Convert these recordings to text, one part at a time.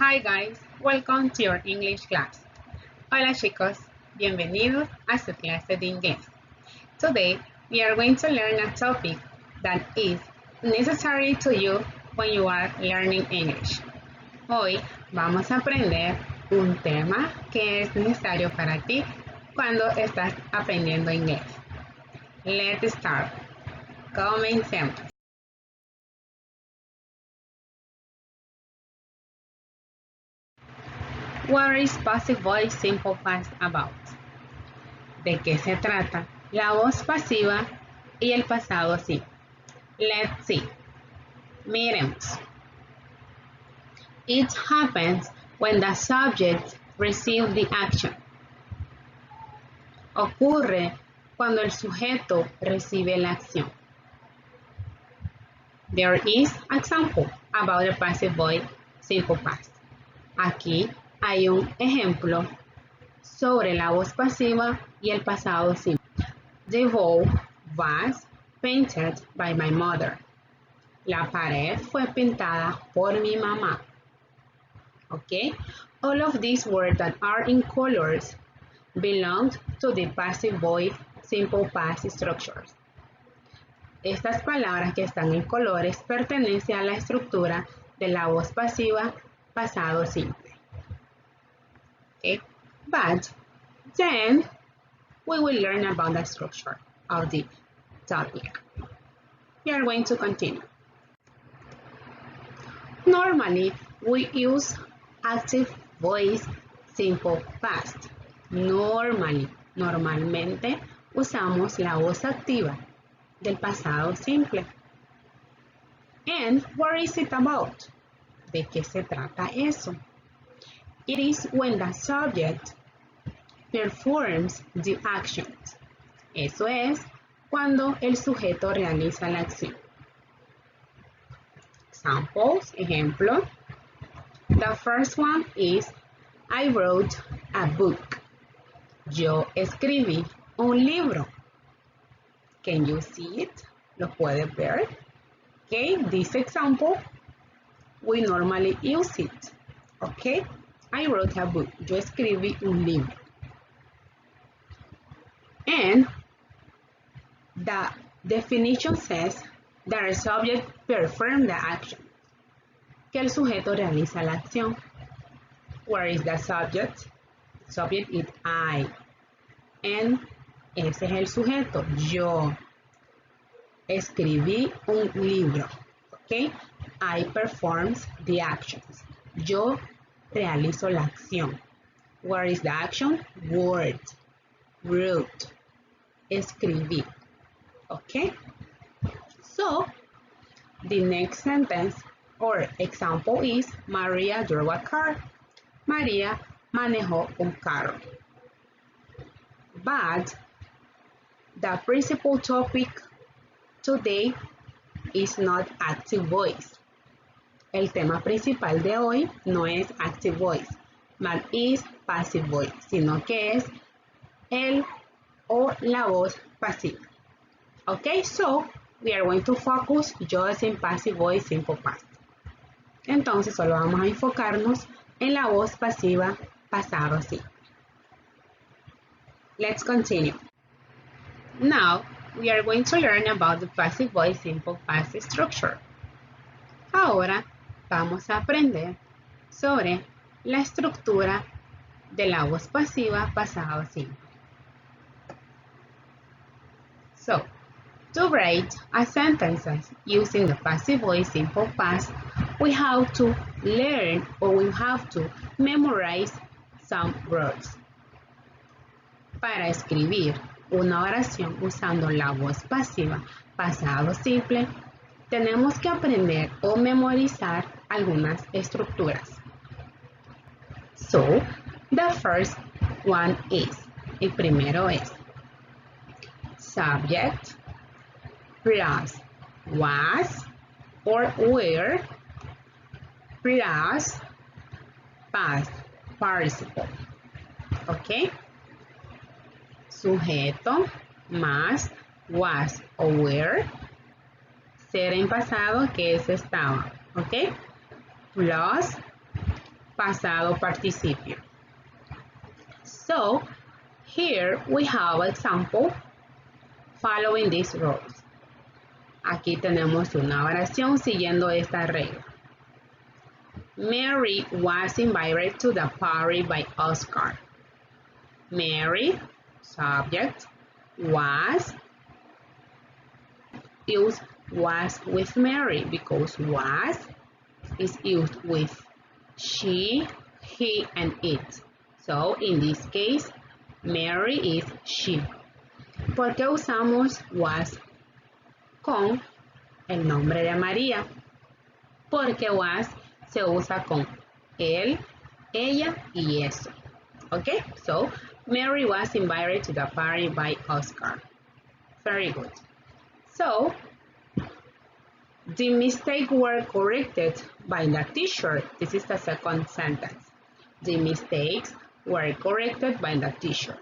Hi guys, welcome to your English class. Hola chicos, bienvenidos a su clase de inglés. Today, we are going to learn a topic that is necessary to you when you are learning English. Hoy vamos a aprender un tema que es necesario para ti cuando estás aprendiendo inglés. Let's start. Comencemos. What is passive voice simple past about? ¿De qué se trata la voz pasiva y el pasado simple? Let's see. Miremos. It happens when the subject receives the action. Ocurre cuando el sujeto recibe la acción. There is an example about the passive voice simple past. Aquí hay un ejemplo sobre la voz pasiva y el pasado simple. The wall was painted by my mother. La pared fue pintada por mi mamá. Okay? All of these words that are in colors belong to the passive voice simple past structures. Estas palabras que están en colores pertenecen a la estructura de la voz pasiva pasado simple. Okay? But then we will learn about the structure of the topic. We are going to continue. Normally, we use active voice simple past. Normalmente usamos la voz activa del pasado simple. And what is it about? ¿De qué se trata eso? It is when the subject performs the actions. Eso es cuando el sujeto realiza la acción. Examples, ejemplo. The first one is I wrote a book. Yo escribí un libro. Can you see it? ¿Lo puedes ver? Okay, this example, we normally use it. Okay, I wrote a book. Yo escribí un libro. And the definition says that the subject performs the action. Que el sujeto realiza la acción. Where is the subject? The subject is I. And ese es el sujeto, yo. Escribí un libro. Okay? I performs the actions. Yo realizo la acción. Where is the action? Word. Wrote. Escribí. Okay? So, the next sentence or example is Maria drove a car. María manejó un carro. But the principal topic today is not active voice. El tema principal de hoy no es active voice, but is passive voice, sino que es el o la voz pasiva. Okay, so we are going to focus just in passive voice simple past. Entonces solo vamos a enfocarnos en la voz pasiva pasado simple. Let's continue. Now we are going to learn about the passive voice simple past structure. Ahora vamos a aprender sobre la estructura de la voz pasiva pasado simple. So, to write a sentence using the passive voice simple past, we have to learn or we have to memorize some words. Para escribir una oración usando la voz pasiva pasado simple, tenemos que aprender o memorizar algunas estructuras. So, the first one is, el primero es subject plus was or were plus past participle. ¿Ok? Sujeto más was o were, ser en pasado que es estaba. ¿Ok? Plus pasado participio. So, here we have example following these rules. Aquí tenemos una oración siguiendo esta regla. Mary was invited to the party by Oscar. Mary, subject, was used was with Mary because was is used with she, he, and it. So, in this case, Mary is she. ¿Por qué usamos was con el nombre de María? Porque was se usa con él, ella y eso. Okay, so Mary was invited to the party by Oscar. Very good. So, the mistakes were corrected by the teacher. This is the second sentence. The mistakes were corrected by the teacher.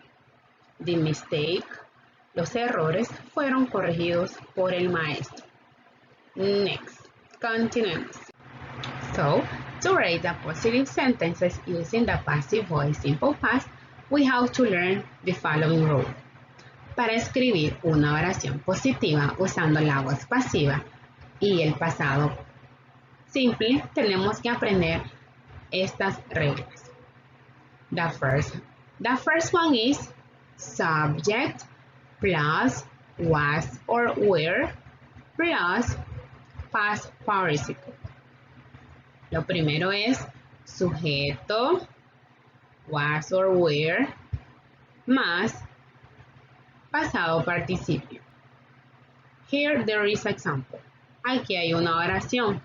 The mistake, los errores, fueron corregidos por el maestro. Next, continuemos. So, to write the positive sentences using the passive voice simple past, we have to learn the following rule. Para escribir una oración positiva usando la voz pasiva y el pasado simple, tenemos que aprender estas reglas. The first one is subject plus was or were plus past participle. Lo primero es sujeto, was or were, más pasado participio. Here there is example. Aquí hay una oración.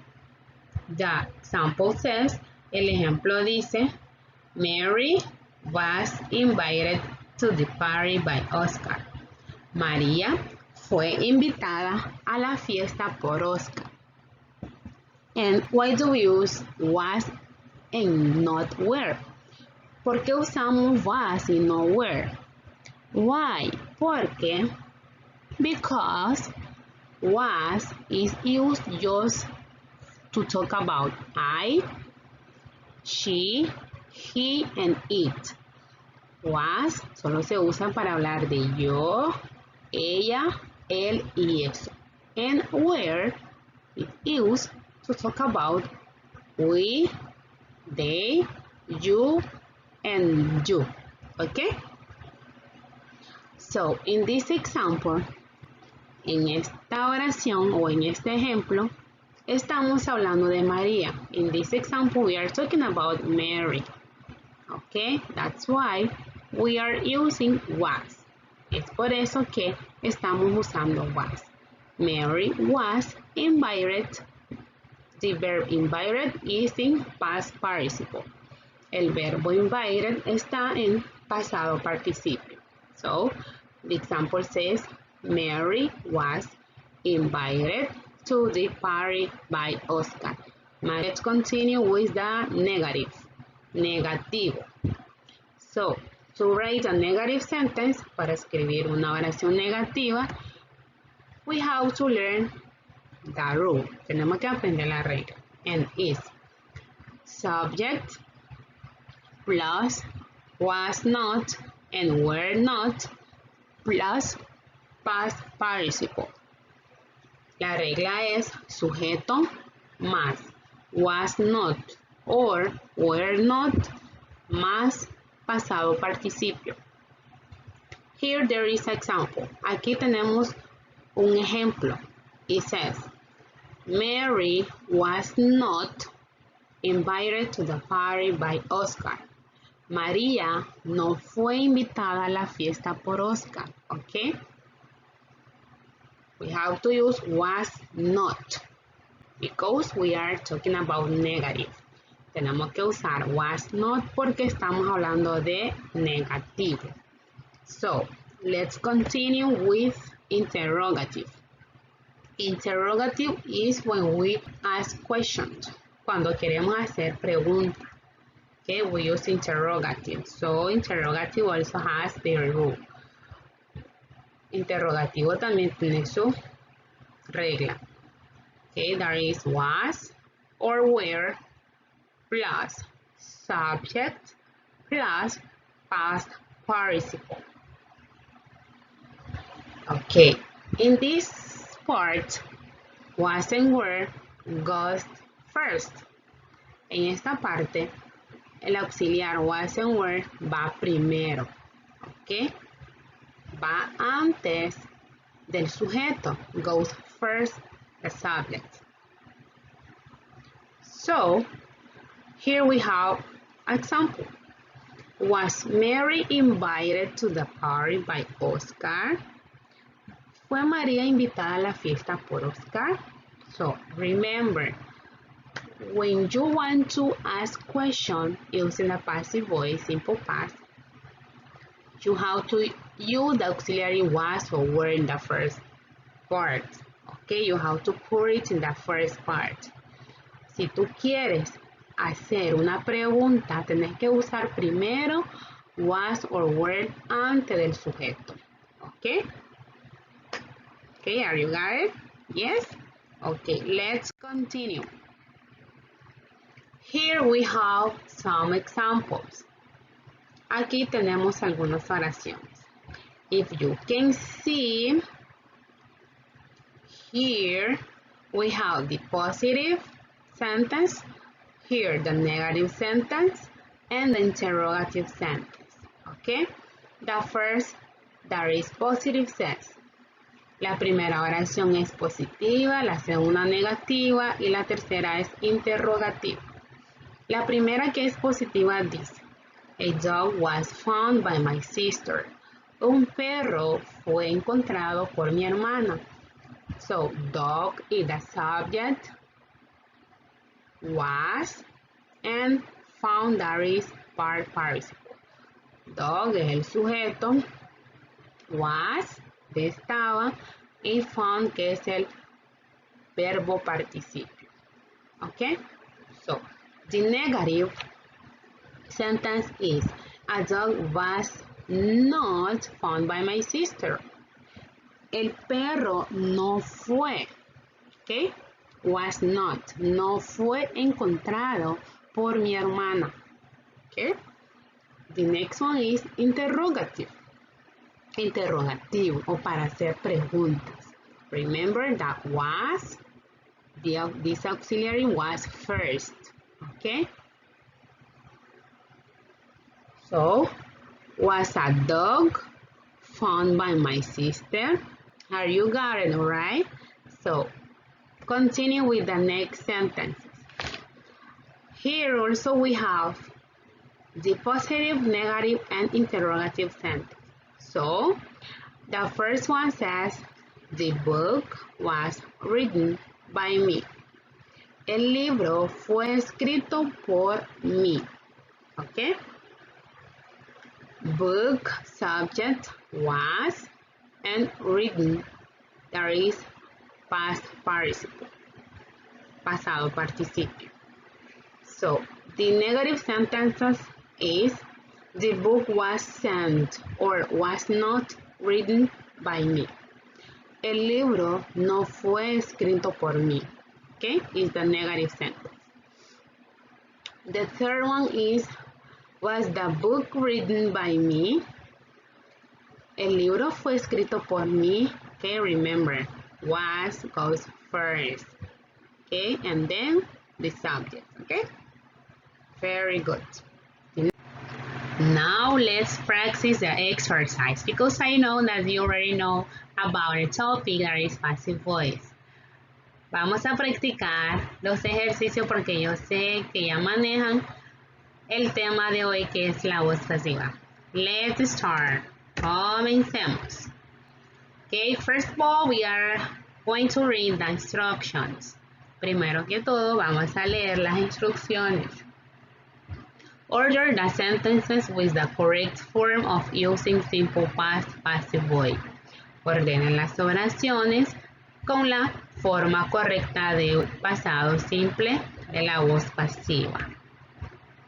The example says, el ejemplo dice, Mary was invited to the party by Oscar. María fue invitada a la fiesta por Oscar. And why do we use was and not were? ¿Por qué usamos was y no were? Why? Porque because was is used just to talk about I, she, he, and it. Was solo se usa para hablar de yo, ella, él y eso. And where is used to talk about we, they, you, and you. Okay? So, in this example, en esta oración o en este ejemplo, estamos hablando de María. In this example, we are talking about Mary. Okay? That's why we are using was. Es por eso que estamos usando was. Mary was invited. The verb invited is in past participle. El verbo invited está en pasado participio. So, the example says, Mary was invited to the party by Oscar. Now, let's continue with the negative. Negativo. So, to write a negative sentence, para escribir una oración negativa, we have to learn the rule. Tenemos que aprender la regla. And is subject plus was not and were not plus past participle. La regla es sujeto más was not or were not más pasado participio. Here there is example. Aquí tenemos un ejemplo. It says, Mary was not invited to the party by Oscar. María no fue invitada a la fiesta por Oscar. Okay? We have to use was not because we are talking about negative. Tenemos que usar was not porque estamos hablando de negativo. So, let's continue with interrogative. Interrogative is when we ask questions. Cuando queremos hacer preguntas. Okay, we use interrogative. So, interrogative also has their rule. Interrogativo también tiene su regla. Okay, there is was or were plus subject plus past participle. Okay, in this part, was and were goes first. En esta parte, el auxiliar was and were va primero. ¿Ok? Va antes del sujeto. Goes first the subject. So, here we have an example. Was Mary invited to the party by Oscar? ¿Fue María invitada a la fiesta por Oscar? So, remember, when you want to ask questions using the passive voice, simple past, you have to use the auxiliary was or were in the first part. Okay, you have to put it in the first part. Si tú quieres hacer una pregunta, tenés que usar primero was or were antes del sujeto. Okay? Okay, are you got it? Yes? Okay, let's continue. Here we have some examples. Aquí tenemos algunas oraciones. If you can see, here we have the positive sentence, here the negative sentence, and the interrogative sentence. Okay? The first that is positive says, la primera oración es positiva, la segunda negativa y la tercera es interrogativa. La primera que es positiva dice, a dog was found by my sister. Un perro fue encontrado por mi hermana. So, dog is the subject, was, and found that is past participle. Dog es el sujeto, was de estaba y found que es el verbo participio. Okay? So, the negative sentence is, a dog was not found by my sister. El perro no fue, okay? Was not, no fue encontrado por mi hermana. Okay? The next one is interrogative. Interrogativo o para hacer preguntas. Remember that was, this auxiliary was first. Okay? So, was a dog found by my sister? Are you got it, all right? So, continue with the next sentences. Here also we have the positive, negative, and interrogative sentence. So, the first one says, the book was written by me. El libro fue escrito por mí. Okay? Book, subject, was, and written, there is past participle, pasado participio. So, the negative sentences is, the book was sent or was not written by me. El libro no fue escrito por mí. Okay, is the negative sentence. The third one is, was the book written by me? El libro fue escrito por mí. Okay, remember, was goes first. Okay, and then the subject. Okay, very good. Now let's practice the exercise because I know that you already know about the topic that is passive voice. Vamos a practicar los ejercicios porque yo sé que ya manejan el tema de hoy que es la voz pasiva. Let's start. Comencemos. Okay, first of all, we are going to read the instructions. Primero que todo, vamos a leer las instrucciones. Order the sentences with the correct form of using simple past passive voice. Ordenen las oraciones con la forma correcta de pasado simple de la voz pasiva.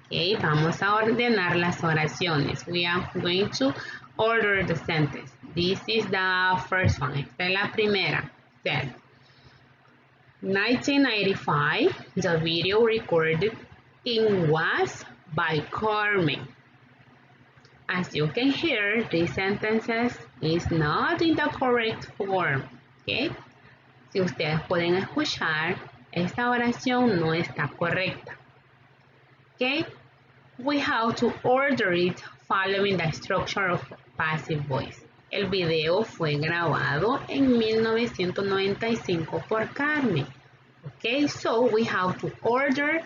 Okay, vamos a ordenar las oraciones. We are going to order the sentence. This is the first one. Esta es la primera. Said, 1995, the video recorded in was by Carmen. As you can hear, these sentences is not in the correct form. Okay? Si ustedes pueden escuchar, esta oración no está correcta. Okay? We have to order it following the structure of passive voice. El video fue grabado en 1995 por Carmen. Okay, so we have to order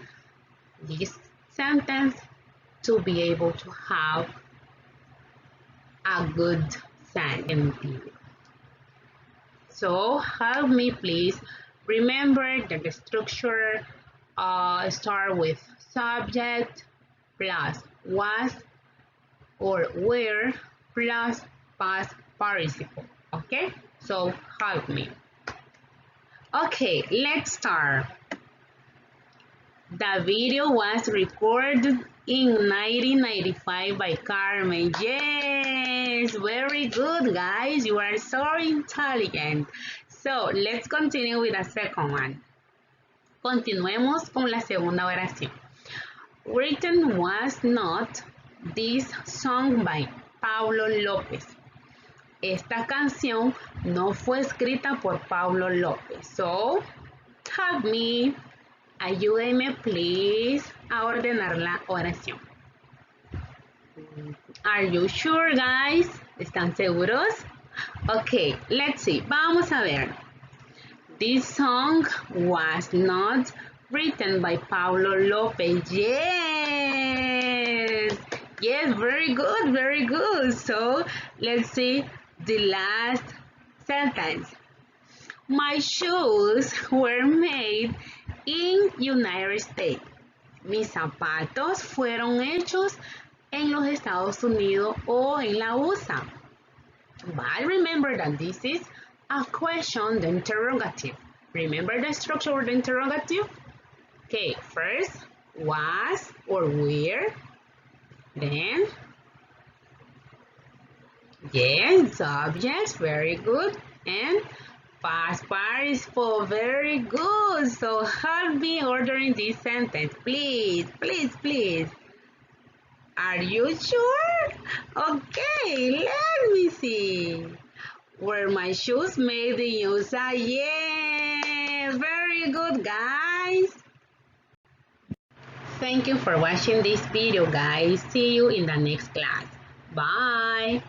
this sentence to be able to have a good sentence. So help me please. Remember that the structure start with subject plus was or were plus past participle. Okay, so help me. Okay, let's start. The video was recorded in 1995 by Carmen. Yes, very good, guys. You are so intelligent. So, let's continue with the second one. Continuemos con la segunda oración. Written was not this song by Pablo López. Esta canción no fue escrita por Pablo López. So, help me. Ayúdenme, please, a ordenar la oración. Are you sure, guys? ¿Están seguros? Okay, let's see. Vamos a ver. This song was not written by Pablo López. Yes! Yes, very good, very good. So, let's see the last sentence. My shoes were made in United States. Mis zapatos fueron hechos en los Estados Unidos o en la USA. But remember that this is a question, the interrogative. Remember the structure of the interrogative? Okay, first, was or where. Then, yes, subjects, very good. And past participle, very good. So help me ordering this sentence, please, please, please. Are you sure? Okay, let me see. Were my shoes made in USA? Yeah, very good, guys. Thank you for watching this video, guys. See you in the next class. Bye.